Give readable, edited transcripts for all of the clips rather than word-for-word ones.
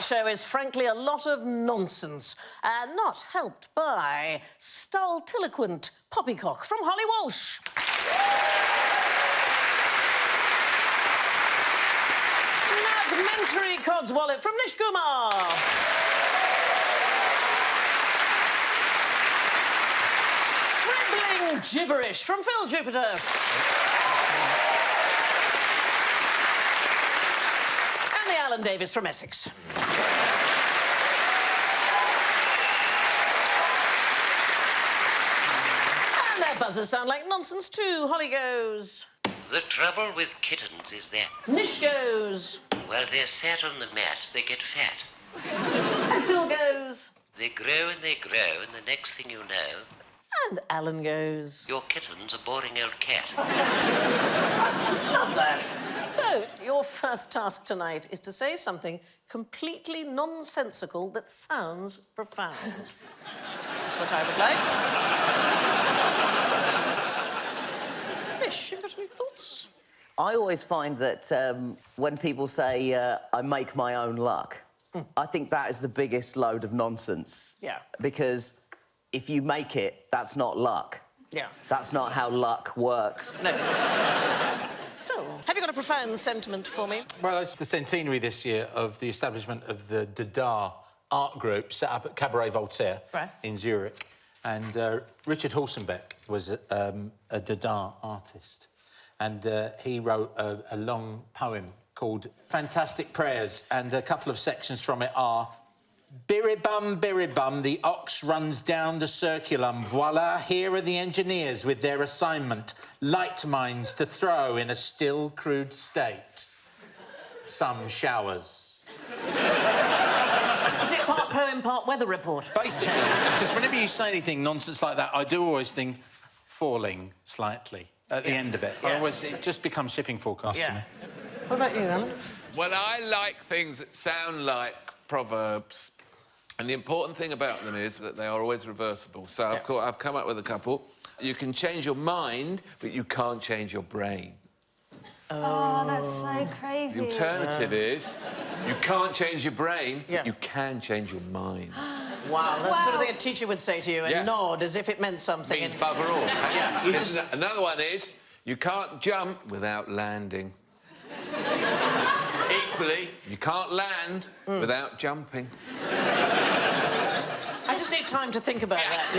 Show is frankly a lot of nonsense, not helped by stultiloquent poppycock from Holly Walsh. Fragmentary codswallop from Nish Kumar. Fribbling gibberish from Phil Jupiter. And the Alan Davis from Essex. Buzzers sound like nonsense too. Holly goes. The trouble with kittens is that... Nish goes. While they're sat on the mat, they get fat. And Phil goes. They grow and they grow, and the next thing you know... And Alan goes. Your kitten's a boring old cat. Love that. So, your first task tonight is to say something completely nonsensical that sounds profound. That's what I would like. Nish, you got any thoughts? I always find that when people say, I make my own luck, I think that is the biggest load of nonsense. Yeah. Because if you make it, that's not luck. Yeah. That's not how luck works. No. Phil, have you got a profound sentiment for me? Well, it's the centenary this year of the establishment of the Dada art group set up at Cabaret Voltaire in Zurich. And Richard Horsenbeck was a Dada artist. And he wrote a long poem called Fantastic Prayers, and a couple of sections from it are Biribum, the ox runs down the circulum. Voila, here are the engineers with their assignment. Light mines to throw in a still, crude state. Some showers. Is it part poem, part weather report? Basically, because whenever you say anything nonsense like that, I do always think falling slightly at the end of it. Yeah. It just becomes shipping forecast to me. What about you, Alan? Well, I like things that sound like proverbs. And the important thing about them is that they are always reversible. So I've come up with a couple. You can change your mind, but you can't change your brain. Oh, that's so crazy. The alternative is you can't change your brain, but you can change your mind. Wow, that's the sort of thing a teacher would say to you and nod as if it meant something. Means bugger all. Another one is you can't jump without landing. Equally, you can't land without jumping. I just need time to think about that.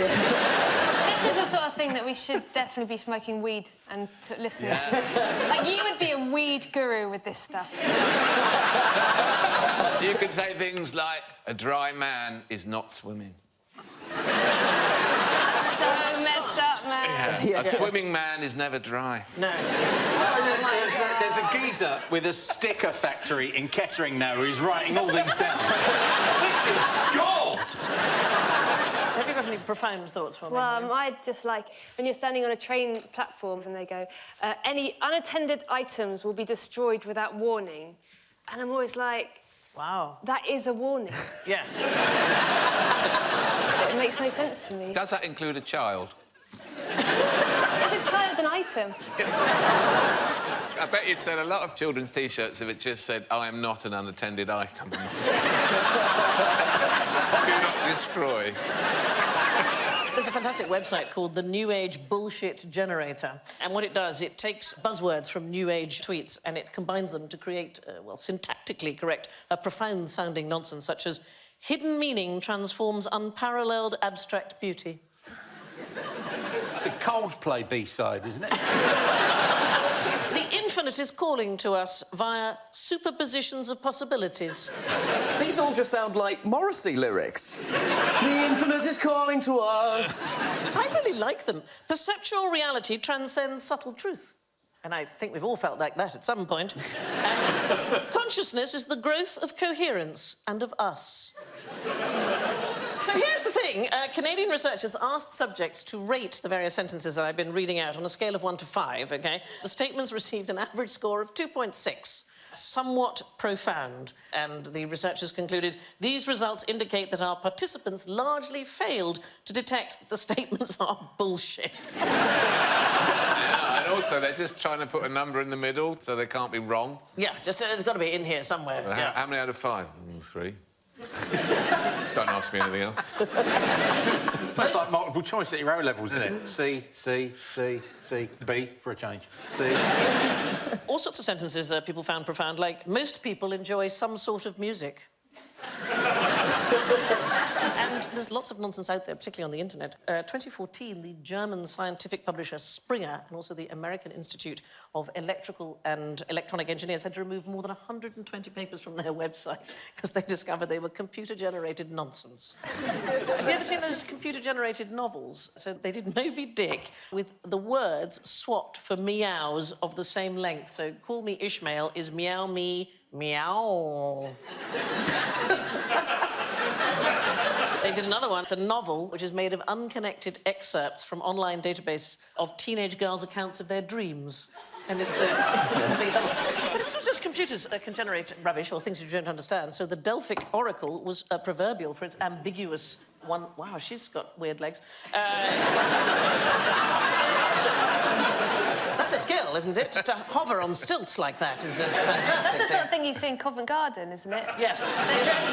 This is the sort of thing that we should definitely be smoking weed and listening to. Like, you would be a weed guru with this stuff. You could say things like, a dry man is not swimming. So messed up, man. A swimming man is never dry. No. There's a geezer with a sticker factory in Kettering now who's writing all these down. This is gold! Have you got any profound thoughts for me? Well, I just like when you're standing on a train platform and they go, any unattended items will be destroyed without warning. And I'm always like, wow. That is a warning. Yeah. It makes no sense to me. Does that include a child? Is a child an item? I bet you'd sell a lot of children's T-shirts if it just said, I am not an unattended item. Do not destroy. There's a fantastic website called the New Age Bullshit Generator. And what it does, it takes buzzwords from New Age tweets and it combines them to create, well, syntactically correct, a profound-sounding nonsense, such as hidden meaning transforms unparalleled abstract beauty. It's a Coldplay B-side, isn't it? The infinite is calling to us via superpositions of possibilities. These all just sound like Morrissey lyrics. The infinite is calling to us. I really like them. Perceptual reality transcends subtle truth. And I think we've all felt like that at some point. Consciousness is the growth of coherence and of us. So here's the thing. Canadian researchers asked subjects to rate the various sentences that I've been reading out on a scale of 1 to 5, OK? The statements received an average score of 2.6. Somewhat profound. And the researchers concluded these results indicate that our participants largely failed to detect that the statements are bullshit. Yeah, and also they're just trying to put a number in the middle so they can't be wrong. Yeah, just it's got to be in here somewhere. Well, Yeah. how many out of 5? 3. Don't ask me anything else. That's like multiple choice at your O levels, isn't it? C, C, C, C, B for a change. C. All sorts of sentences people found profound, like, most people enjoy some sort of music. And there's lots of nonsense out there, particularly on the internet. 2014, the German scientific publisher Springer and also the American Institute of Electrical and Electronic Engineers had to remove more than 120 papers from their website because they discovered they were computer-generated nonsense. Have you ever seen those computer-generated novels? So they did Moby Dick with the words swapped for meows of the same length. So call me Ishmael is meow me meow. They did another one. It's a novel which is made of unconnected excerpts from online database of teenage girls' accounts of their dreams. And it's a complete novel. But it's not just computers that can generate rubbish or things you don't understand. So the Delphic oracle was proverbial for its ambiguous one. Wow, she's got weird legs. That's a skill, isn't it? To hover on stilts like that is a fantastic That's the sort of thing. thing you see in Covent Garden, isn't it? Yes.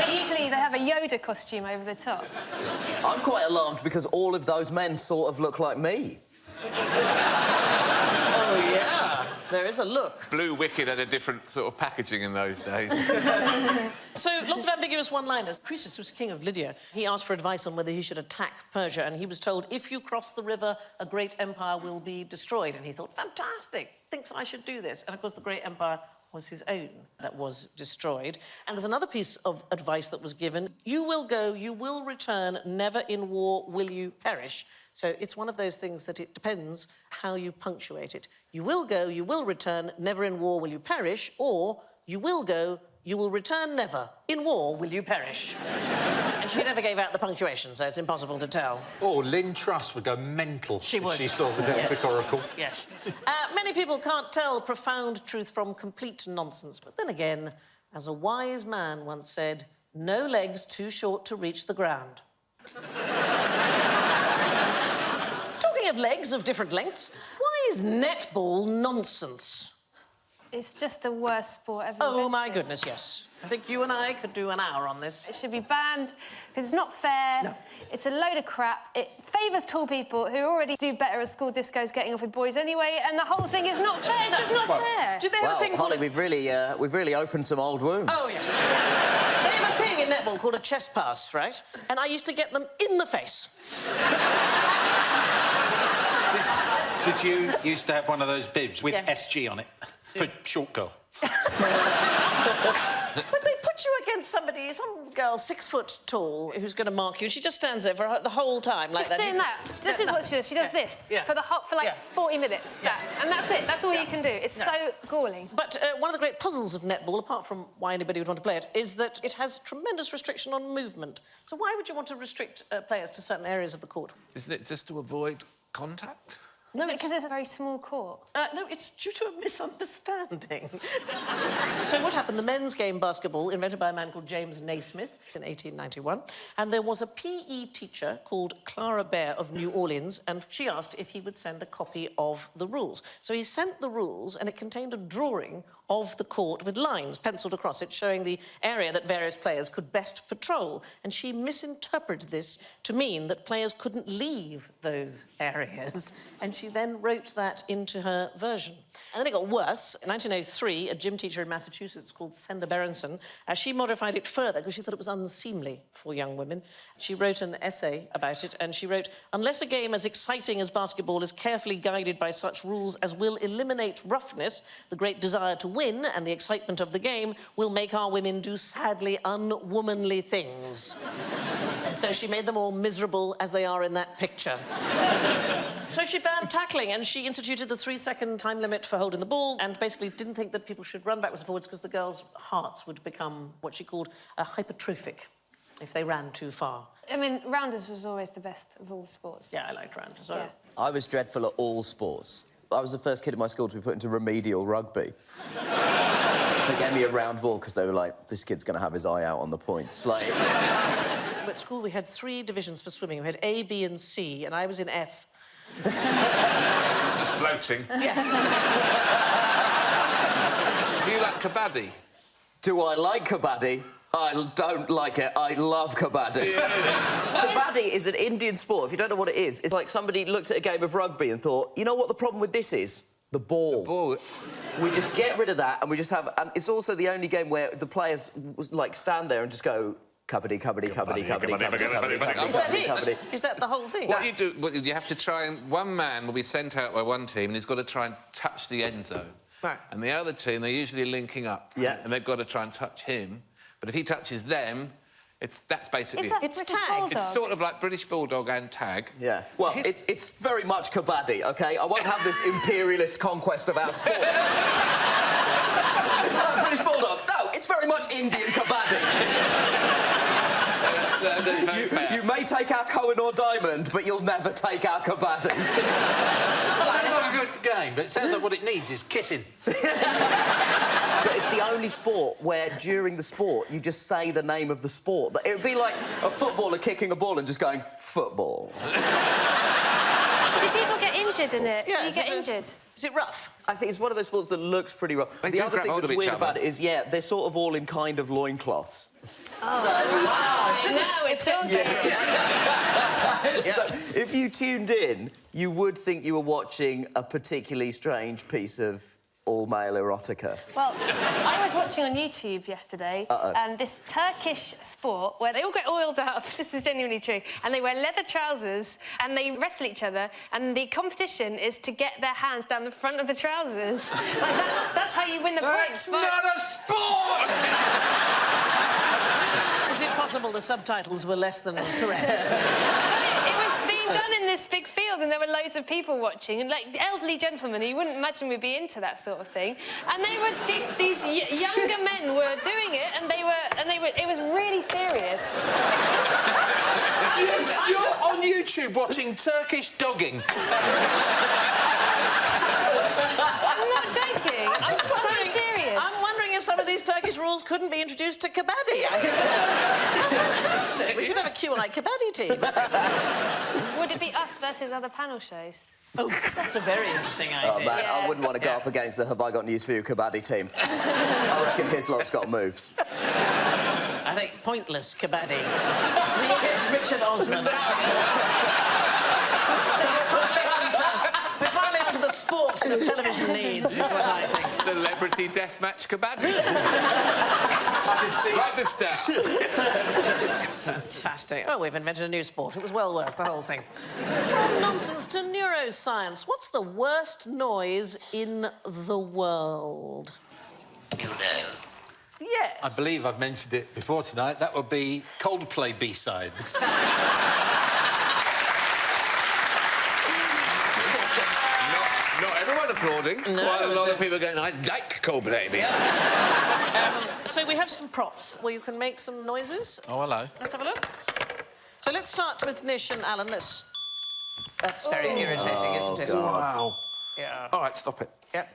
They usually have a Yoda costume over the top. I'm quite alarmed because all of those men sort of look like me. Oh, yeah. There is a look. Blue Wicked had a different sort of packaging in those days. So, lots of ambiguous one-liners. Croesus was king of Lydia. He asked for advice on whether he should attack Persia, and he was told, if you cross the river, a great empire will be destroyed. And he thought, fantastic, thinks I should do this. And, of course, the great empire was his own that was destroyed. And there's another piece of advice that was given. You will go, you will return, never in war will you perish. So it's one of those things that it depends how you punctuate it. You will go, you will return, never in war will you perish, or you will go, you will return never. In war will you perish. And she never gave out the punctuation, so it's impossible to tell. Or Lynn Truss would go mental She would. if she saw the Delphic oracle. Yes. Many people can't tell profound truth from complete nonsense, but then again, as a wise man once said, no legs too short to reach the ground. Talking of legs of different lengths, why is netball nonsense? It's just the worst sport ever Oh, invented. my goodness, yes. I think you and I could do an hour on this. It should be banned because it's not fair. No. It's a load of crap. It favours tall people who already do better at school discos getting off with boys anyway, and the whole thing is not fair. It's just not fair. Do they have a Well, thing Holly, called we've really opened some old wounds. Oh, yes. They have a thing in netball called a chest pass, right? And I used to get them in the face. Did you used to have one of those bibs with Yeah. SG on it? For short girl. But they put you against somebody, some girl 6 foot tall, who's going to mark you, and she just stands there for the whole time like Just that. doing that. This is what she does. She does this for like Yeah. 40 minutes. That. And that's it. That's all you can do. It's so galling. But one of the great puzzles of netball, apart from why anybody would want to play it, is that it has tremendous restriction on movement. So why would you want to restrict players to certain areas of the court? Isn't it just to avoid contact? No, Because it's a very small court. No, it's due to a misunderstanding. So what happened? The men's game basketball, invented by a man called James Naismith in 1891, and there was a PE teacher called Clara Bear of New Orleans, and she asked if he would send a copy of the rules. So he sent the rules, and it contained a drawing of the court with lines penciled across it, showing the area that various players could best patrol. And she misinterpreted this to mean that players couldn't leave those areas. And she then wrote that into her version. And then it got worse. In 1903, a gym teacher in Massachusetts called Senda Berenson, she modified it further because she thought it was unseemly for young women. She wrote an essay about it, and she wrote, "Unless a game as exciting as basketball is carefully guided by such rules as will eliminate roughness, the great desire to win and the excitement of the game will make our women do sadly unwomanly things." And so she made them all miserable as they are in that picture. So she banned tackling, and she instituted the 3-second time limit for holding the ball, and basically didn't think that people should run backwards and forwards because the girls' hearts would become what she called hypertrophic if they ran too far. I mean, rounders was always the best of all the sports. Yeah, I liked rounders. Yeah. I was dreadful at all sports. I was the first kid in my school to be put into remedial rugby. So they gave me a round ball because they were like, this kid's going to have his eye out on the points. Like... At school, we had 3 divisions for swimming. We had A, B and C, and I was in F. Just floating. Yeah. Do you like kabaddi? Do I like kabaddi? I don't like it. I love kabaddi. Kabaddi is an Indian sport. If you don't know what it is, it's like somebody looked at a game of rugby and thought, you know what the problem with this is? The ball. The ball. We just get rid of that and we just have... And it's also the only game where the players, like, stand there and just go... Kabaddi, kabaddi, kabaddi, kabaddi, kabaddi, kabaddi, Is that kabaddi, it? Is that the whole thing? What you do, you have to try and... One man will be sent out by one team and he's got to try and touch the end zone. Right. And the other team, they're usually linking up. Yeah. And they've got to try and touch him. But if he touches them, that's basically... Is that It's British tag. Bulldog? It's sort of like British Bulldog and tag. Yeah. Well, it's very much kabaddi, OK? I won't have this imperialist conquest of our sport. It's not British Bulldog. No, it's very much Indian kabaddi. You may take our Cohen or Diamond, but you'll never take our kabaddi. Sounds like a good game, but it sounds like what it needs is kissing. But it's the only sport where, during the sport, you just say the name of the sport. It would be like a footballer kicking a ball and just going, football. Do people get injured in it? Yeah, Do you get injured? Is it rough? I think it's one of those sports that looks pretty rough. They The do other grab thing hold that's of each weird other. about it is, yeah, they're sort of all in kind of loincloths. Now it's all good. So if you tuned in, you would think you were watching a particularly strange piece of all-male erotica. Well, I was watching on YouTube yesterday this Turkish sport where they all get oiled up, this is genuinely true, and they wear leather trousers and they wrestle each other, and the competition is to get their hands down the front of the trousers. Like, that's how you win the points. It's not a sport! Is it possible the subtitles were less than correct? It was being done in this big field and there were loads of people watching, and like elderly gentlemen who you wouldn't imagine would be into that sort of thing, and they were these younger men were doing it, and they were it was really serious. You're on YouTube watching Turkish dogging. I'm not joking. I'm so serious. I'm wondering if some of these Turkish rules couldn't be introduced to kabaddi. Fantastic. We should have a QI kabaddi team. Would it be us versus other panel shows? Oh, that's a very interesting idea. Oh, man, Yeah. I wouldn't want to go up against the Have I Got News For You kabaddi team. I reckon his lot's got moves. I think pointless kabaddi. Here's Richard Osman. We're finally onto the sport that television needs, is what I think. Celebrity deathmatch kabaddi. Write this down. Fantastic. Oh, we've invented a new sport. It was well worth the whole thing. From nonsense to neuroscience. What's the worst noise in the world? You know. Yes. I believe I've mentioned it before tonight. That would be Coldplay B-sides. Not everyone applauding. No, Quite a lot of people going, I like Coldplay. So we have some props where you can make some noises. Oh, hello. Let's have a look. So let's start with Nish and Alan. That's very irritating, isn't it? Wow. Yeah. All right, stop it. Yeah.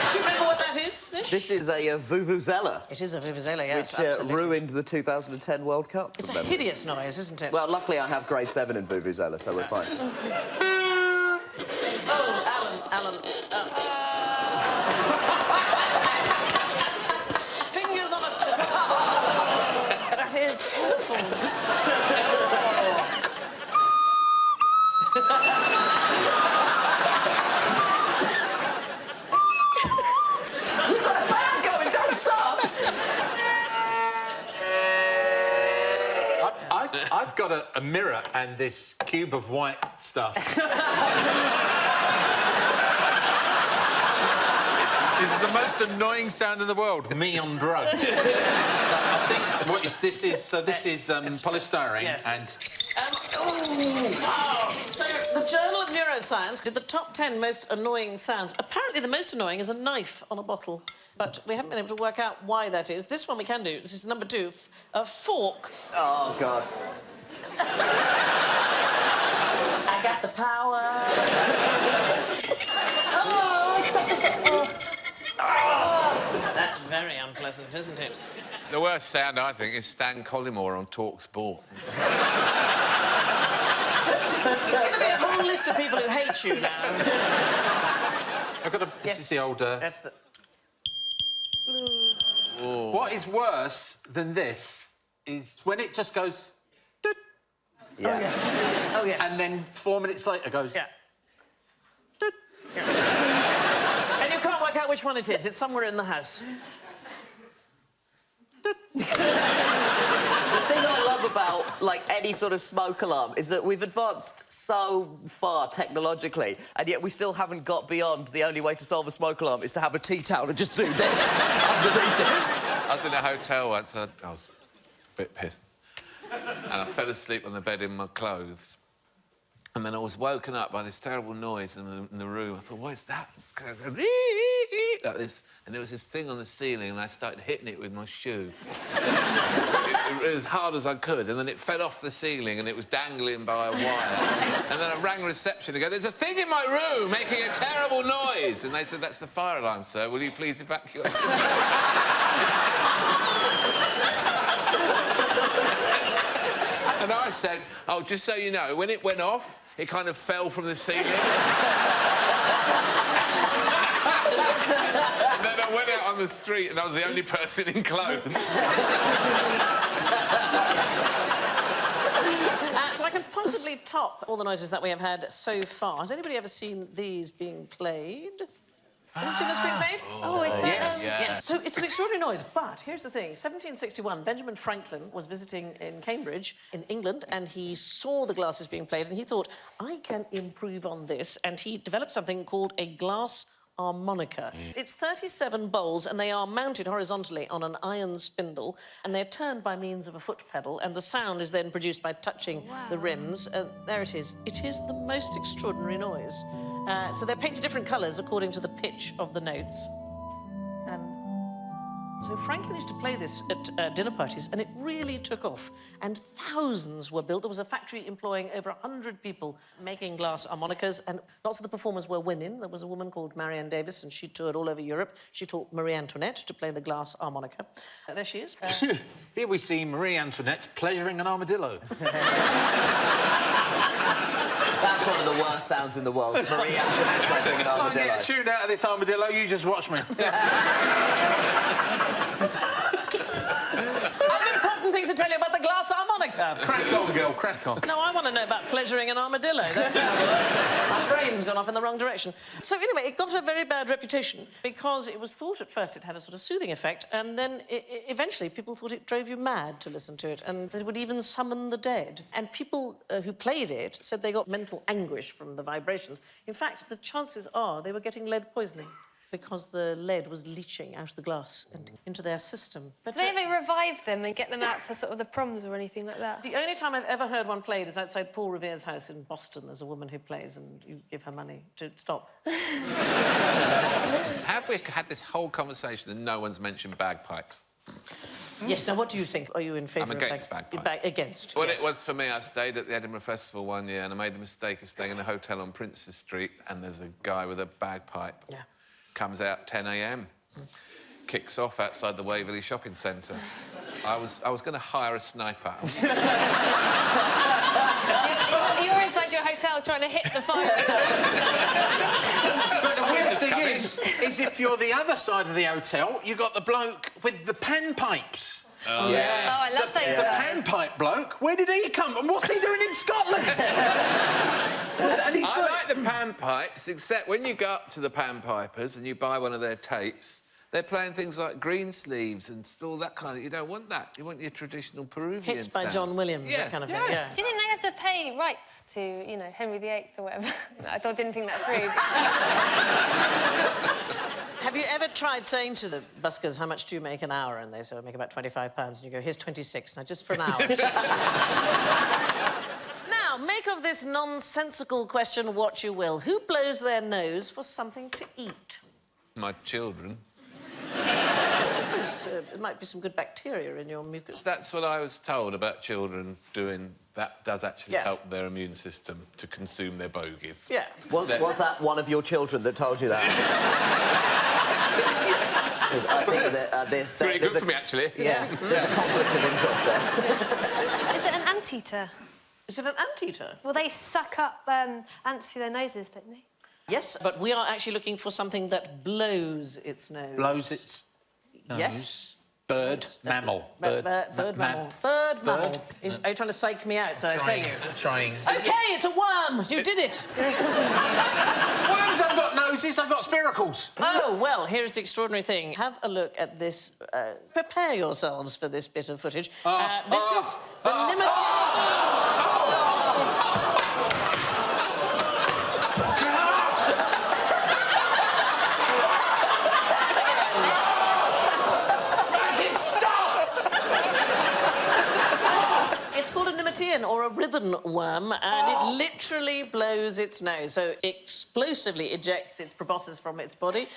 Do you remember what that is, Nish? This is a vuvuzela, It is a vuvuzela, yes, which absolutely. ruined the 2010 World Cup. It's from a memory. hideous noise, isn't it? Well, luckily I have grade 7 in vuvuzela, so we're fine. Oh, Alan. Fingers on a... That is awful. a mirror and this cube of white stuff. It's the most annoying sound in the world. Me on drugs. I think this is polystyrene yes. and. So the Journal of Neuroscience did the top 10 most annoying sounds. Apparently, the most annoying is a knife on a bottle, but we haven't been able to work out why that is. This one we can do. This is number 2, a fork. Oh God. I got the power. That's very unpleasant, isn't it? The worst sound, I think, is Stan Collymore on Talk Sport. There's going to be a whole list of people who hate you now. I've got a. This is the old. That's the. What is worse than this is when it just goes. Doot, Yeah. Oh yes. Oh yes. and then 4 minutes later goes. Yeah. And you can't work out which one it is. It's somewhere in the house. The thing I love about, like, any sort of smoke alarm is that we've advanced so far technologically, and yet we still haven't got beyond the only way to solve a smoke alarm is to have a tea towel and just do this underneath it. I was in a hotel once, I was a bit pissed. And I fell asleep on the bed in my clothes. And then I was woken up by this terrible noise in the room. I thought, what is that? It's going to go like this. And there was this thing on the ceiling, and I started hitting it with my shoe. As hard as I could. And then it fell off the ceiling, and it was dangling by a wire. And then I rang reception and go, there's a thing in my room making a terrible noise. And they said, that's the fire alarm, sir. Will you please evacuate? And I said, oh, just so you know, when it went off, it kind of fell from the ceiling. And then I went out on the street and I was the only person in clothes. So I can possibly top all the noises that we have had so far. Has anybody ever seen these being played? Have you seen this being played? Oh, is that... Yes. Yes. So it's an extraordinary noise, but here's the thing. 1761, Benjamin Franklin was visiting in Cambridge, in England, and he saw the glasses being played, and he thought, I can improve on this, and he developed something called a glass harmonica. It's 37 bowls, and they are mounted horizontally on an iron spindle, and they're turned by means of a foot pedal, and the sound is then produced by touching the rims. There it is. It is the most extraordinary noise. So they're painted different colours according to the pitch of the notes. So Franklin used to play this at dinner parties, and it really took off. And thousands were built. There was a factory employing over 100 people making glass harmonicas, and lots of the performers were women. There was a woman called Marianne Davis, and she toured all over Europe. She taught Marie Antoinette to play the glass harmonica. There she is. Here we see Marie Antoinette pleasuring an armadillo. That's one of the worst sounds in the world. Marie Antoinette pleasuring an armadillo. I'll get a tune out of this armadillo, you just watch me. I've important things to tell you about the glass harmonica. Crack on, girl, crack on. No, I want to know about pleasuring an armadillo. That's my brain's gone off in the wrong direction. So anyway, it got a very bad reputation because it was thought at first it had a sort of soothing effect, and then eventually people thought it drove you mad to listen to it, and it would even summon the dead. And people who played it said they got mental anguish from the vibrations. In fact, the chances are they were getting lead poisoning, because the lead was leaching out of the glass and into their system. But Do they ever revive them and get them out for sort of the proms or anything like that? the only time I've ever heard one played is outside Paul Revere's house in Boston. There's a woman who plays, and you give her money to stop. Have we had this whole conversation and no one's mentioned bagpipes? Yes, now what do you think? Are you in favour I'm of against bagpipes. Against, Well, yes. it was for me. I stayed at the Edinburgh Festival one year and I made the mistake of staying in a hotel on Princes Street, and there's a guy with a bagpipe. Yeah. Comes out 10 a.m. Kicks off outside the Waverley Shopping Centre. I was going to hire a sniper. You're inside your hotel trying to hit the fire. But the weird thing is if you're the other side of the hotel, you got the bloke with the panpipes. Oh, yes. Oh, I love those The guys. panpipe bloke, where did he come from? What's he doing in Scotland? And he's I like the panpipes, except when you go up to the panpipers and you buy one of their tapes, they're playing things like Greensleeves and all that kind of... You don't want that. You want your traditional Peruvian Hits by stance. John Williams, that kind of thing, yeah. Do you think they have to pay rights to, you know, Henry VIII or whatever? Didn't think that through. Have you ever tried saying to the buskers, how much do you make an hour? And they say, I make about £25. And you go, here's 26, now just for an hour. Now, make of this nonsensical question what you will. Who blows their nose for something to eat? My children. There might be some good bacteria in your mucus. That's what I was told about children doing. That does actually help their immune system to consume their bogies. Yeah. Was that one of your children that told you that? Because I think that It's pretty good for me, actually. Yeah, there's a conflict of interest there. Is it an anteater? Is it an anteater? Well, they suck up ants through their noses, don't they? Yes, but we are actually looking for something that blows its nose. Blows its nose? Yes. Bird, mammal. Bird mammal. Bird mammal. Are you trying to psych me out, so I tell you? Trying. OK, it's a worm! You did it! Worms haven't got noses, they've got spiracles. Oh, well, here's the extraordinary thing. Have a look at this. Prepare yourselves for this bit of footage. This is the It's called a nemateian, or a ribbon worm, and it literally blows its nose. So it explosively ejects its proboscis from its body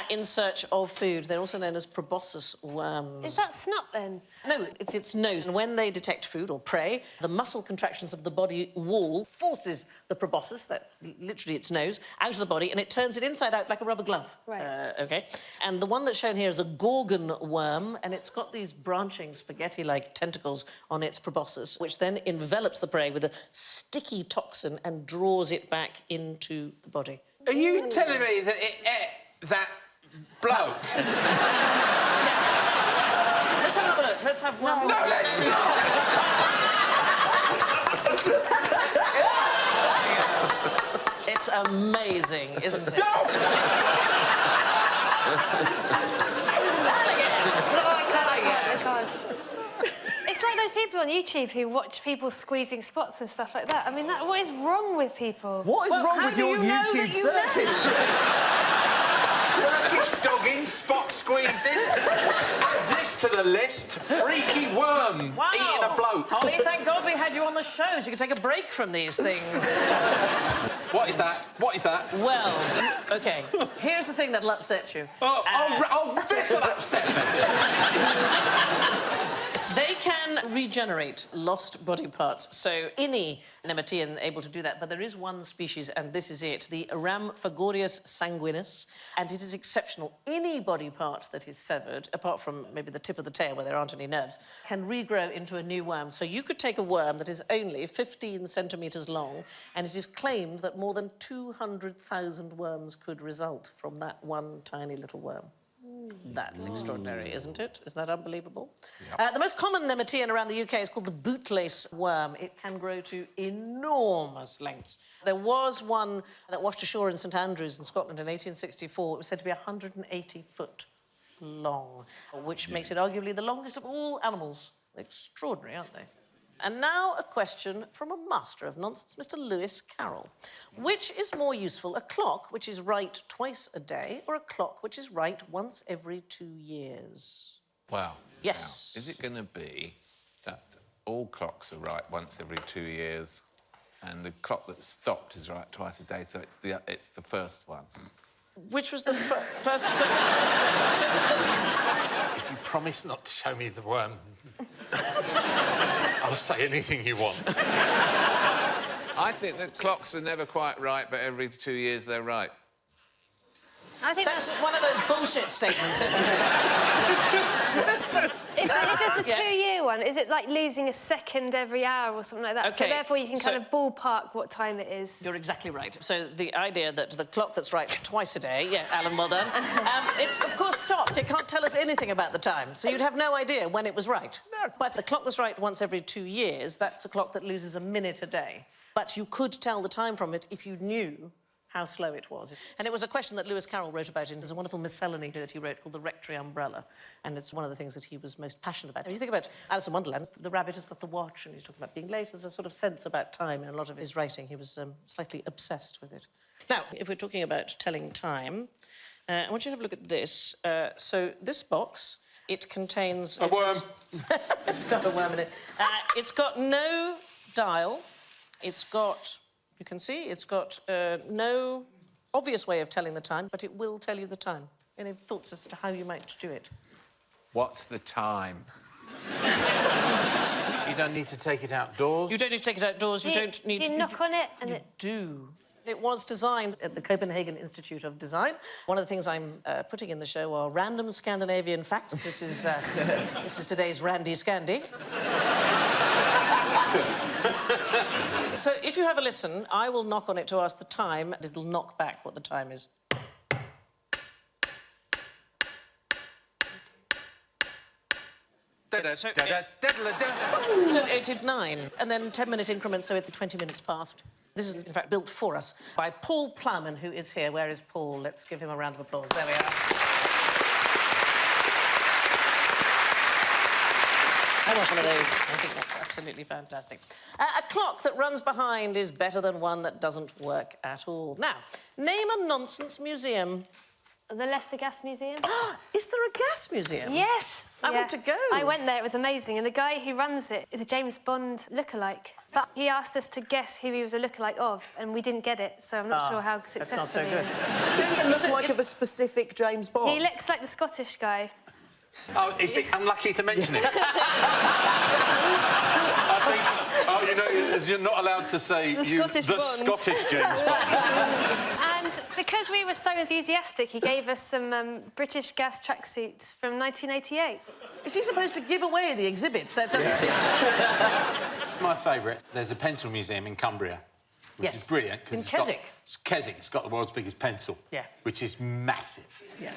in search of food. They're also known as proboscis worms. Is that snot, then? No, it's its nose. And when they detect food or prey, the muscle contractions of the body wall forces the proboscis, that literally its nose, out of the body, and it turns it inside out like a rubber glove. Right. OK? And the one that's shown here is a gorgon worm, and it's got these branching spaghetti-like tentacles on its proboscis, which then envelops the prey with a sticky toxin and draws it back into the body. Are you telling me that it ate that bloke? Let's have another look. Let's have one. No, let's not! It's amazing, isn't it? It's like those people on YouTube who watch people squeezing spots and stuff like that. I mean, what is wrong with people? What is wrong with your YouTube search history? Turkish dogging, spot squeezing. Add this to the list. Freaky worm eating a bloke. Holly, thank God we had you on the show so you could take a break from these things. What is that? What is that? Well, OK, here's the thing that'll upset you. This'll upset me. They can regenerate lost body parts, so any nemateian able to do that, but there is one species, and this is it, the Rhamphogorius sanguinus, and it is exceptional. Any body part that is severed, apart from maybe the tip of the tail where there aren't any nerves, can regrow into a new worm. So you could take a worm that is only 15 centimetres long, and it is claimed that more than 200,000 worms could result from that one tiny little worm. That's extraordinary, isn't it? Isn't that unbelievable? Yep. The most common nemateian around the UK is called the bootlace worm. It can grow to enormous lengths. There was one that washed ashore in St Andrews in Scotland in 1864. It was said to be 180 foot long, which makes it arguably the longest of all animals. Extraordinary, aren't they? And now a question from a master of nonsense, Mr. Lewis Carroll. Which is more useful, a clock which is right twice a day or a clock which is right once every 2 years? Wow. Yes. Now, is it going to be that all clocks are right once every 2 years and the clock that's stopped is right twice a day, so it's the first one? Which was the first... If you promise not to show me the worm, I'll say anything you want. I think that clocks are never quite right, but every 2 years they're right. I think That's one of those bullshit statements, isn't it? If it's a 2-year one, is it like losing a second every hour or something like that? Okay, So therefore you can kind of ballpark what time it is. You're exactly right. So the idea that the clock that's right twice a day... Yeah, Alan, well done. It's, of course, stopped. It can't tell us anything about the time, so you'd have no idea when it was right. No. But the clock that's right once every 2 years, that's a clock that loses a minute a day. But you could tell the time from it if you knew how slow it was. And it was a question that Lewis Carroll wrote about in his wonderful miscellany that he wrote called The Rectory Umbrella, and it's one of the things that he was most passionate about. If you think about Alice in Wonderland, the rabbit has got the watch, and he's talking about being late. There's a sort of sense about time in a lot of his writing. He was slightly obsessed with it. Now, if we're talking about telling time, I want you to have a look at this. So this box, it contains... A worm. It's got a worm in it. It's got no dial. It's got... You can see it's got no obvious way of telling the time, but it will tell you the time. Any thoughts as to how you might do it? What's the time? You don't need to take it outdoors. You don't need to take it outdoors. You don't need Do you knock on it and you it... do. It was designed at the Copenhagen Institute of Design. One of the things I'm putting in the show are random Scandinavian facts. This is today's Randy Scandi. So if you have a listen, I will knock on it to ask the time, and it'll knock back what the time is. So it did 9, and then 10-minute increments, so it's 20 minutes past. This is, in fact, built for us by Paul Plowman, who is here. Where is Paul? Let's give him a round of applause. There we are. I want one of those. I think that's absolutely fantastic. A clock that runs behind is better than one that doesn't work at all. Now, name a nonsense museum. The Leicester Gas Museum. Is there a gas museum? Yes. I want to go. I went there, it was amazing. And the guy who runs it is a James Bond lookalike. But he asked us to guess who he was a lookalike of, and we didn't get it, so I'm not sure how successful that's not so good. he is. Does he look like of a specific James Bond? He looks like the Scottish guy. Oh, is it unlucky to mention it? I think... Oh, you know, you're not allowed to say... The Scottish Bond. Scottish James Bond. And because we were so enthusiastic, he gave us some British gas tracksuits from 1988. Is he supposed to give away the exhibits? That doesn't seem... My favourite, there's a pencil museum in Cumbria. Which is brilliant. In Keswick. It's Keswick. It's got the world's biggest pencil. Yeah. Which is massive. Yeah.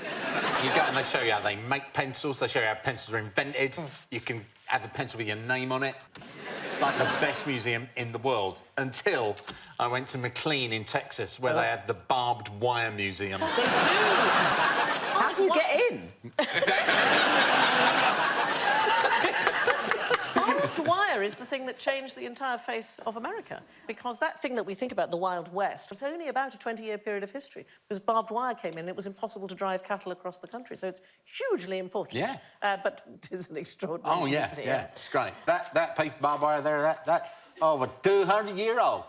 You go and they show you how they make pencils. They show you how pencils are invented. You can have a pencil with your name on it. Like the best museum in the world. Until I went to McLean in Texas, where they have the barbed wire museum. They do. How do you get in? Barbed wire is the thing that changed the entire face of America, because that thing that we think about, the Wild West, was only about a 20-year period of history, because barbed wire came in and it was impossible to drive cattle across the country, so it's hugely important. Yeah. But it is an extraordinary Oh, yeah, museum. yeah, it's great. That piece of barbed wire there, that's over 200-year-old.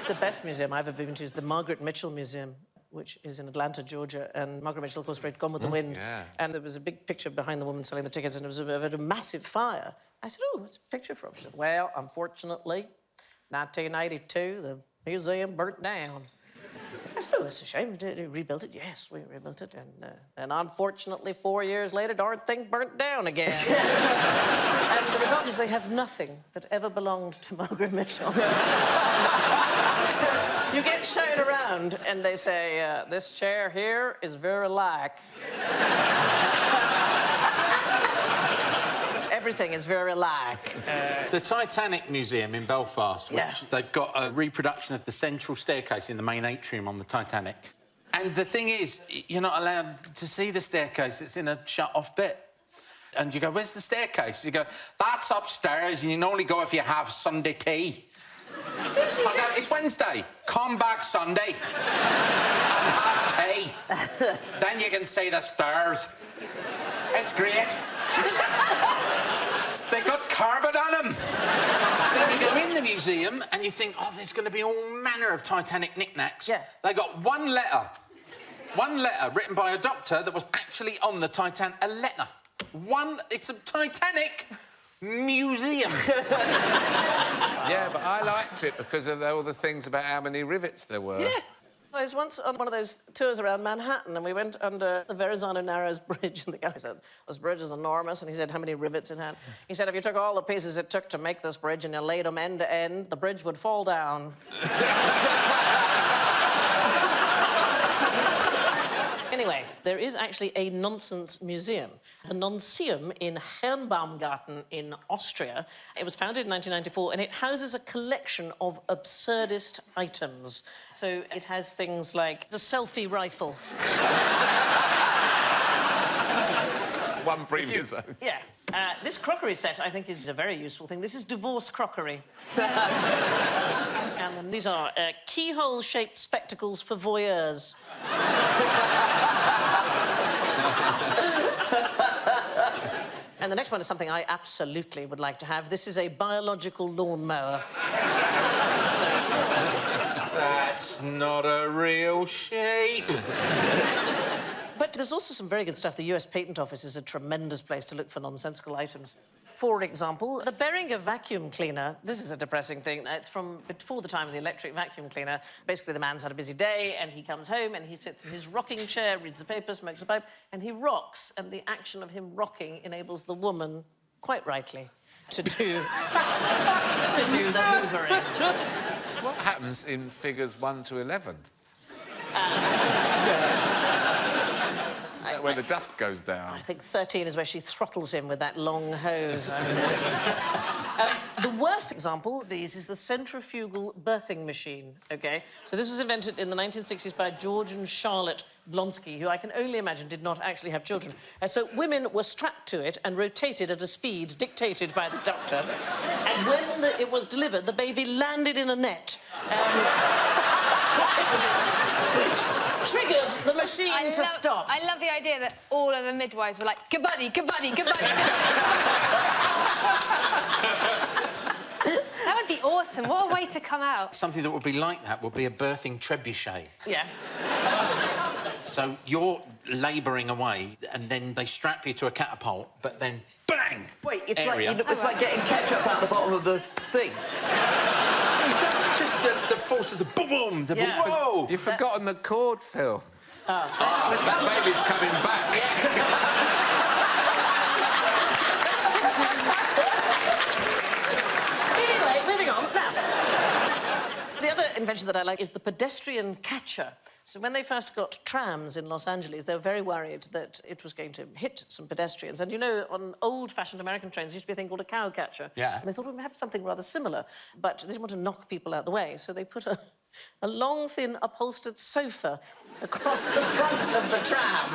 The best museum I've ever been to is the Margaret Mitchell Museum, which is in Atlanta, Georgia, and Margaret Mitchell, of course, wrote Gone with the Wind. Yeah. And there was a big picture behind the woman selling the tickets, and it was a massive fire. I said, oh, what's a picture from? She said, well, unfortunately, 1982, the museum burnt down. I said, oh, it's a shame. Did you rebuild it? Yes, we rebuilt it. And unfortunately, 4 years later, darn thing burnt down again. And the result is they have nothing that ever belonged to Margaret Mitchell. So you get shown around and they say, this chair here is very like. Everything is very like. The Titanic Museum in Belfast, which Yeah. they've got a reproduction of the central staircase in the main atrium on the Titanic. And the thing is, you're not allowed to see the staircase. It's in a shut-off bit. And you go, where's the staircase? You go, that's upstairs, and you can only go if you have Sunday tea. I go, it's Wednesday. Come back Sunday and have tea. Then you can see the stairs. It's great. They got carpet on them. Then you go in the museum and you think, oh, there's going to be all manner of Titanic knickknacks. Yeah. They got one letter written by a doctor that was actually on the Titanic. A letter. It's a Titanic museum. Yeah, but I liked it because of all the things about how many rivets there were. Yeah. I was once on one of those tours around Manhattan, and we went under the Verrazano Narrows Bridge, and the guy said, this bridge is enormous, and he said, how many rivets it had? He said, if you took all the pieces it took to make this bridge and you laid them end to end, the bridge would fall down. Anyway, there is actually a nonsense museum. The Nonseum in Herrenbaumgarten in Austria. It was founded in 1994, and it houses a collection of absurdist items. So it has things like the selfie rifle. One previous. Yeah. This crockery set, I think, is a very useful thing. This is divorce crockery. And then these are keyhole-shaped spectacles for voyeurs. And the next one is something I absolutely would like to have. This is a biological lawnmower. That's not a real shape. But there's also some very good stuff. The US Patent Office is a tremendous place to look for nonsensical items. For example, the Behringer vacuum cleaner. This is a depressing thing. It's from before the time of the electric vacuum cleaner. Basically, the man's had a busy day, and he comes home, and he sits in his rocking chair, reads the paper, smokes a pipe, and he rocks, and the action of him rocking enables the woman, quite rightly, to do the hoovering. What happens in figures 1 to 11? Where the dust goes down. I think 13 is where she throttles him with that long hose. The worst example of these is the centrifugal birthing machine, OK? So this was invented in the 1960s by George and Charlotte Blonsky, who I can only imagine did not actually have children. So women were strapped to it and rotated at a speed dictated by the doctor. And when it was delivered, the baby landed in a net. Which triggered the machine to stop. I love the idea that all of the midwives were like, "Kabuddy, kabuddy, kabuddy." That would be awesome. What a way to come out. Something that would be like that would be a birthing trebuchet. Yeah. So you're labouring away, and then they strap you to a catapult, but then bang! Wait, it's area. like getting ketchup out the bottom of the thing. Just the force of the boom, the Yeah. whoa! You've forgotten the cord, Phil. That baby's coming back. Anyway, moving on. Now, the other invention that I like is the pedestrian catcher. So when they first got trams in Los Angeles, they were very worried that it was going to hit some pedestrians. And, you know, on old-fashioned American trains, there used to be a thing called a cow catcher. Yeah. And they thought, well, we have something rather similar. But they didn't want to knock people out the way, so they put a long, thin, upholstered sofa across the front of the tram.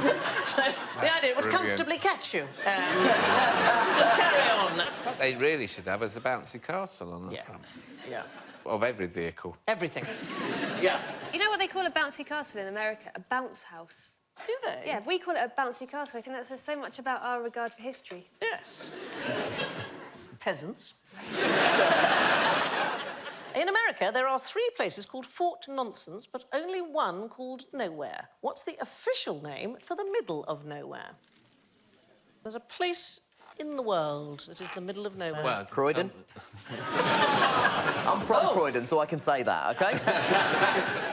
So the idea, it would comfortably catch you. Just carry on. What they really should have is a bouncy castle on the front. Yeah. Of every vehicle. Everything. Yeah. You know what they call a bouncy castle in America? A bounce house. Do they? Yeah, we call it a bouncy castle. I think that says so much about our regard for history. Yes. Peasants. In America, there are 3 places called Fort Nonsense, but only one called Nowhere. What's the official name for the middle of nowhere? There's a place in the world that is the middle of nowhere. Well, Croydon? I'm from Croydon, so I can say that, OK?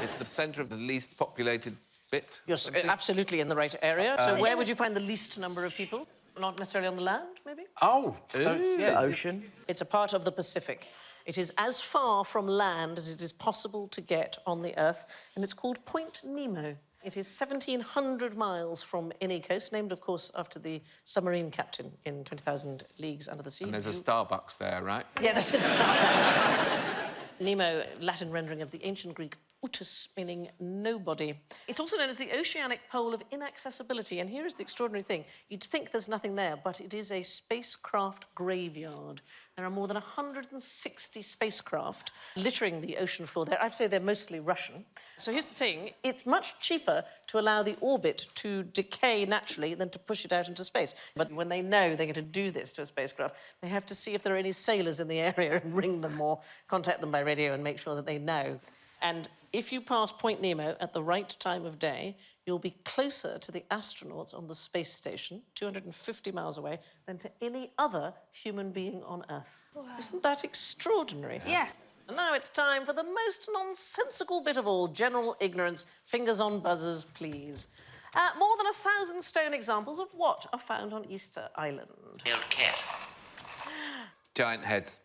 It's the centre of the least populated bit. You're absolutely in the right area. So where would you find the least number of people? Not necessarily on the land, maybe? Oh, so it's, The ocean. It's a part of the Pacific. It is as far from land as it is possible to get on the Earth, and it's called Point Nemo. It is 1,700 miles from any coast, named, of course, after the submarine captain in 20,000 Leagues Under the Sea. And there's a Starbucks there, right? Yeah, that's it. Starbucks. Nemo, Latin rendering of the ancient Greek utus, meaning nobody. It's also known as the oceanic pole of inaccessibility, and here is the extraordinary thing. You'd think there's nothing there, but it is a spacecraft graveyard. There are more than 160 spacecraft littering the ocean floor there. I'd say they're mostly Russian. So here's the thing. It's much cheaper to allow the orbit to decay naturally than to push it out into space. But when they know they're going to do this to a spacecraft, they have to see if there are any sailors in the area and ring them or contact them by radio and make sure that they know. And if you pass Point Nemo at the right time of day, you'll be closer to the astronauts on the space station, 250 miles away, than to any other human being on Earth. Wow. Isn't that extraordinary? Yeah. And now it's time for the most nonsensical bit of all, general ignorance. Fingers on buzzers, please. More than 1,000 stone examples of what are found on Easter Island? Old cat. Giant heads.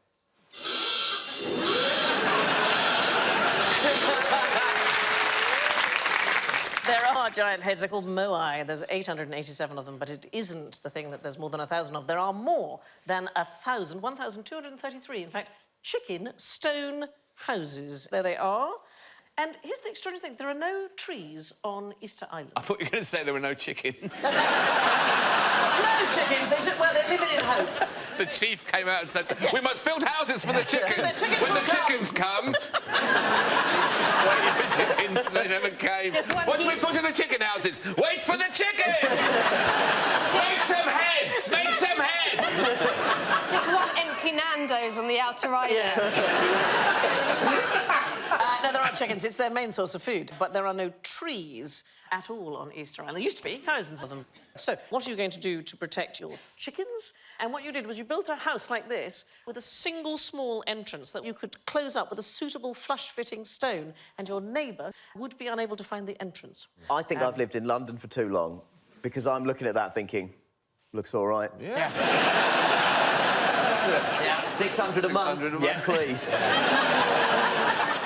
There are are giant heads. They're called moai. There's 887 of them, but it isn't the thing that there's more than 1,000 of. There are more than 1,000, 1,233, in fact, chicken stone houses. There they are. And here's the extraordinary thing. There are no trees on Easter Island. I thought you were going to say there were no chickens. No chickens. Well, they're living in hope. The chief came out and said, we must build houses for the chickens. The chickens when will the chickens come... Waiting for chickens, they never came. What do we put in the chicken houses? Wait for the chickens! Make some heads! Make some heads! Just one empty Nando's on the outer island. No, there aren't chickens. It's their main source of food. But there are no trees at all on Easter Island. There used to be thousands of them. So what are you going to do to protect your chickens? And what you did was you built a house like this with a single small entrance that you could close up with a suitable flush-fitting stone, and your neighbour would be unable to find the entrance. I think I've lived in London for too long, because I'm looking at that thinking, looks all right. Yeah. 600 a month? Yes, please.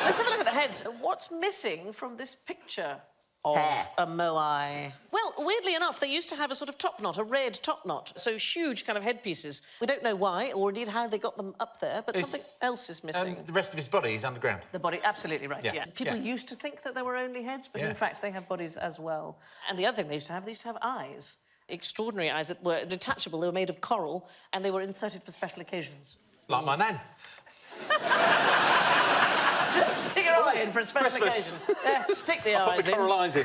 Let's have a look at the heads. What's missing from this picture of a moai? Well, weirdly enough, they used to have a sort of top knot, a red top knot, so huge kind of headpieces. We don't know why, or indeed how they got them up there, but something else is missing. The rest of his body is underground. The body, absolutely right, Yeah. People used to think that there were only heads, but in fact they have bodies as well. And the other thing they used to have eyes. Extraordinary eyes that were detachable. They were made of coral, and they were inserted for special occasions. Like my nan. Stick your eye in for a special occasion. Yeah, stick the eyes in. Coral eyes in.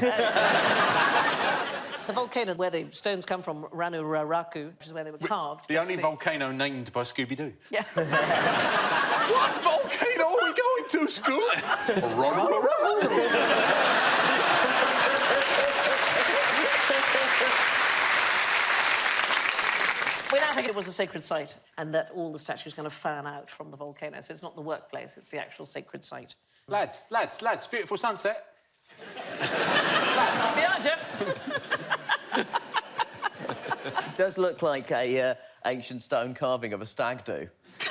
The volcano where the stones come from, Ranuraraku, which is where they were carved. The only volcano named by Scooby-Doo. Yeah. What volcano are we going to, Scoop? We now think it was a sacred site and that all the statues kind of fan out from the volcano. So it's not the workplace, it's the actual sacred site. Lads, beautiful sunset. Behind you. It does look like a ancient stone carving of a stag do.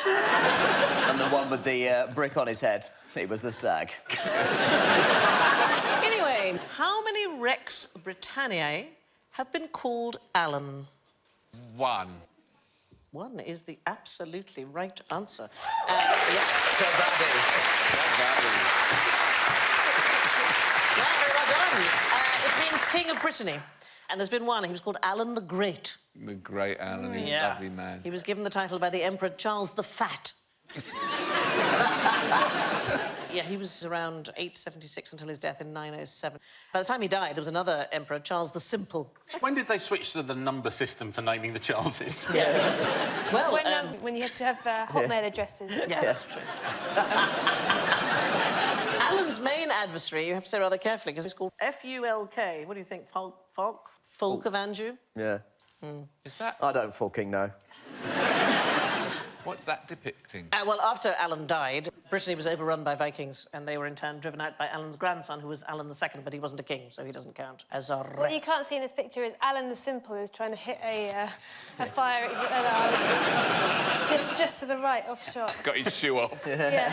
And the one with the brick on his head, it was the stag. Anyway, how many Rex Britanniae have been called Alan? 1. 1 is the absolutely right answer. Very well done. It means King of Brittany. And there's been one, he was called Alan the Great. The great Alan, he was a lovely man. He was given the title by the Emperor Charles the Fat. Yeah, he was around 876 until his death in 907. By the time he died, there was another emperor, Charles the Simple. When did they switch to the number system for naming the Charleses? Yeah. Well, when you had to have hotmail addresses. Yeah, that's true. Alan's main adversary, you have to say rather carefully, because he's called F-U-L-K. What do you think? Fulk of Anjou? Yeah. Is that... I don't fucking know. What's that depicting? Well, after Alan died, Brittany was overrun by Vikings, and they were in turn driven out by Alan's grandson, who was Alan II, but he wasn't a king, so he doesn't count as a Rex. What you can't see in this picture is Alan the Simple is trying to hit a fire alarm. just to the right, off shot. Got his shoe off. Yeah.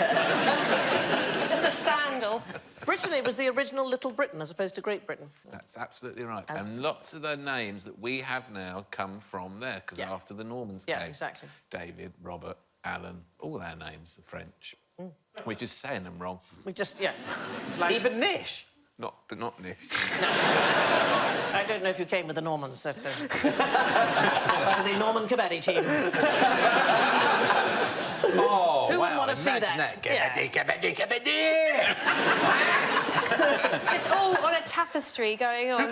Just a sandal. Brittany was the original Little Britain, as opposed to Great Britain. That's absolutely right. And lots of the names that we have now come from there, because after the Normans came... Yeah, exactly. David, Robert, Alan, all our names are French. We're just saying them wrong. We just, yeah. Even Nish? Not Nish. I don't know if you came with the Normans, that's part of the Norman Kabaddi team. Oh, Who wouldn't wow, want to see that? Kabaddi. Just all on a tapestry going on.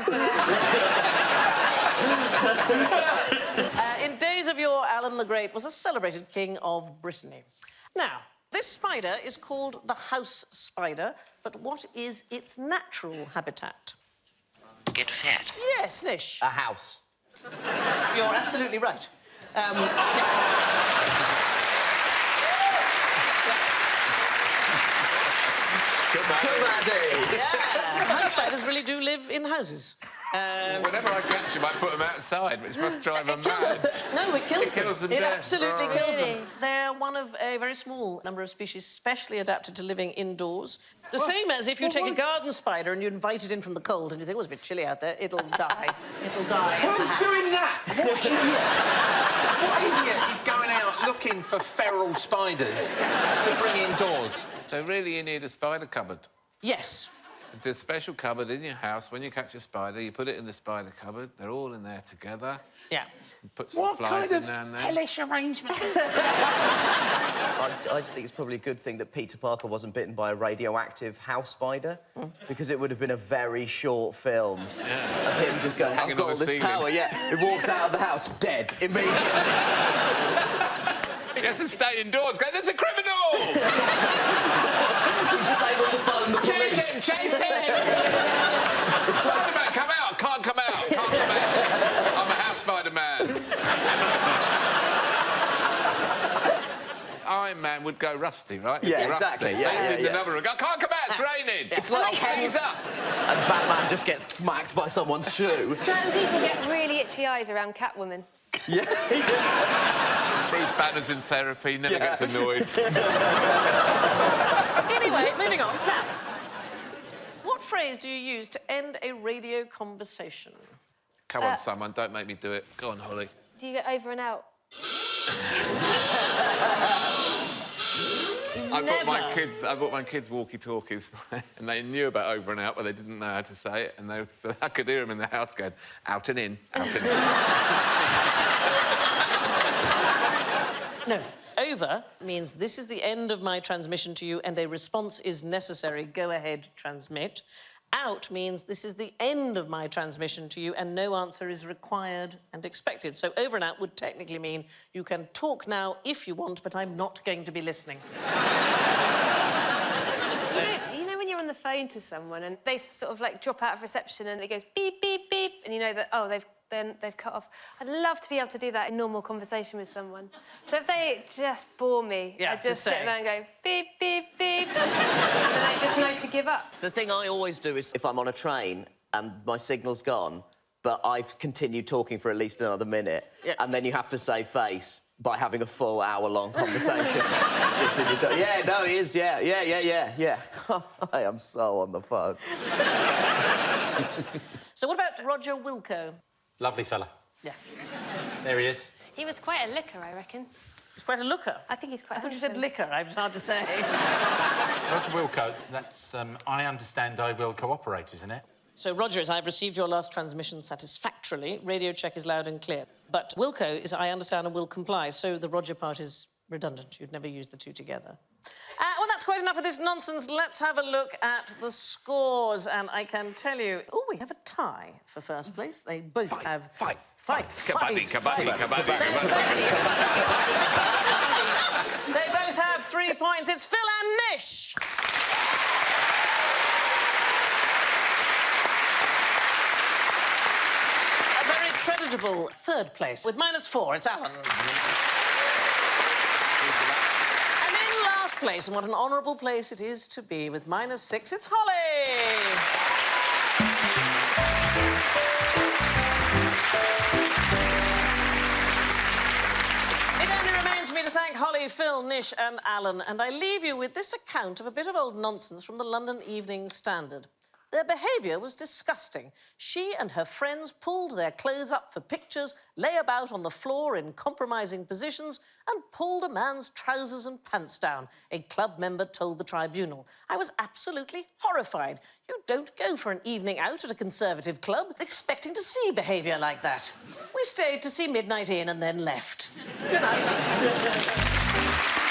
In days of yore, Alan the Great was a celebrated king of Brittany. Now, this spider is called the house spider, but what is its natural habitat? Get fat. Yes, Nish. A house. You're absolutely right. Kabaddi. Yeah, house spiders really do live in houses. Whenever I catch them, I put them outside, which must drive them mad. No, it kills them. kills them It dead. absolutely Right. kills Really? them. They're one of a very small number of species specially adapted to living indoors. The same as if you take a garden spider and you invite it in from the cold and you think, oh, it's a bit chilly out there, it'll die. It'll die. Who's doing that? What idiot? What idiot is going out looking for feral spiders to bring indoors? So really, you need a spider cupboard. Yes. There's a special cupboard in your house. When you catch a spider, you put it in the spider cupboard. They're all in there together. Yeah. You put some What flies kind in of there and there. hellish arrangement is I just think it's probably a good thing that Peter Parker wasn't bitten by a radioactive house spider, because it would have been a very short film of him just going, hanging I've got on all the this ceiling. power, yeah. It walks out of the house, dead, immediately. He has to stay indoors. Go, there's a criminal! He's just able to phone the police. Chase him! Chase him! Spider-Man, come out! Can't come out! Can't come out! I'm a house Spider-Man. Iron Man would go rusty, right? Yeah, Rusty. exactly, yeah, Same yeah, thing, yeah. the number would go, can't come out, it's raining! It's like I'll freeze up! And Batman just gets smacked by someone's shoe. Certain people get really itchy eyes around Catwoman. Yeah. Bruce Banner's in therapy, never Yeah. gets annoyed. Anyway, moving on. Now, what phrase do you use to end a radio conversation? Come on, someone, don't make me do it. Go on, Holly. Do you get over and out? I bought my kids walkie-talkies, and they knew about over and out, but they didn't know how to say it, and so I could hear them in the house going, out and in, out and in. No. Over means this is the end of my transmission to you and a response is necessary. Go ahead, transmit. Out means this is the end of my transmission to you and no answer is required and expected. So over and out would technically mean you can talk now if you want, but I'm not going to be listening. You know when you're on the phone to someone and they sort of like drop out of reception and it goes beep, beep, beep, and you know that, oh, they've cut off. I'd love to be able to do that in normal conversation with someone. So if they just bore me, Yeah, I just sit say. there and go beep, beep, beep, and then they just know to give up. The thing I always do is if I'm on a train and my signal's gone, but I've continued talking for at least another minute, and then you have to save face by having a full hour-long conversation. Just with yourself. Yeah, no, it is, yeah. I am so on the phone. So what about Roger Wilco? Lovely fella. Yeah. There he is. He was quite a licker, I reckon. He's quite a looker. I think he's quite I thought you handsome. said liquor. It was hard to say. Roger Wilco, that's, I understand I will cooperate, isn't it? So, Roger, I've received your last transmission satisfactorily. Radio check is loud and clear. But Wilco is I understand and will comply, so the Roger part is redundant. You'd never use the two together. Well, that's quite enough of this nonsense. Let's have a look at the scores. And I can tell you... Oh, we have a tie for first place. They both have... Fight. Fight. Kabaddi, kabaddi, kabaddi, kabaddi. They both have 3 points. It's Phil and Nish. A very creditable third place. With -4, it's Alan. And in last place, and what an honourable place it is to be, with -6, it's Holly. It only remains me to thank Holly, Phil, Nish and Alan, and I leave you with this account of a bit of old nonsense from the London Evening Standard. Their behaviour was disgusting. She and her friends pulled their clothes up for pictures, lay about on the floor in compromising positions, and pulled a man's trousers and pants down, a club member told the tribunal. I was absolutely horrified. You don't go for an evening out at a Conservative club expecting to see behaviour like that. We stayed to see Midnight In and then left. Good night.